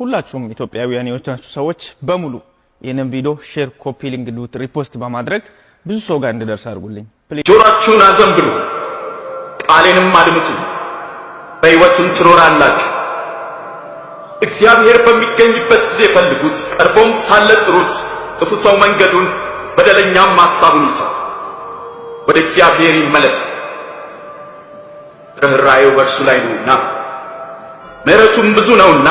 ሁላችሁም ኢትዮጵያውያን የሆናችሁ ሰዎች በሙሉ ይሄንን ቪዲዮ ሼር፣ ኮፒ ሊንክ ዱት ሪፖስት በማድረግ ብዙ ሰው ጋር እንዲደርስ አድርጉልኝ። ጆሮአችሁን አዘንብሉ፣ ቃሌንም አድምጡ፣ በሕይወትም ትኖራላችሁ። እግዚአብሔር በሚገኝበት ጊዜ ፈልጉት፣ ቀርቦም ሳለ ጥሩት። ክፉ ሰው መንገዱን በደለኛም ሐሳቡን ይተው። ወደ እግዚአብሔር ይመለስ፣ ርኅራኄው በእርሱ ላይ ነውና ምሕረቱም ብዙ ነውና።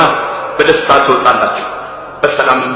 በደስታ ትወጣላችሁ፣ በሰላምም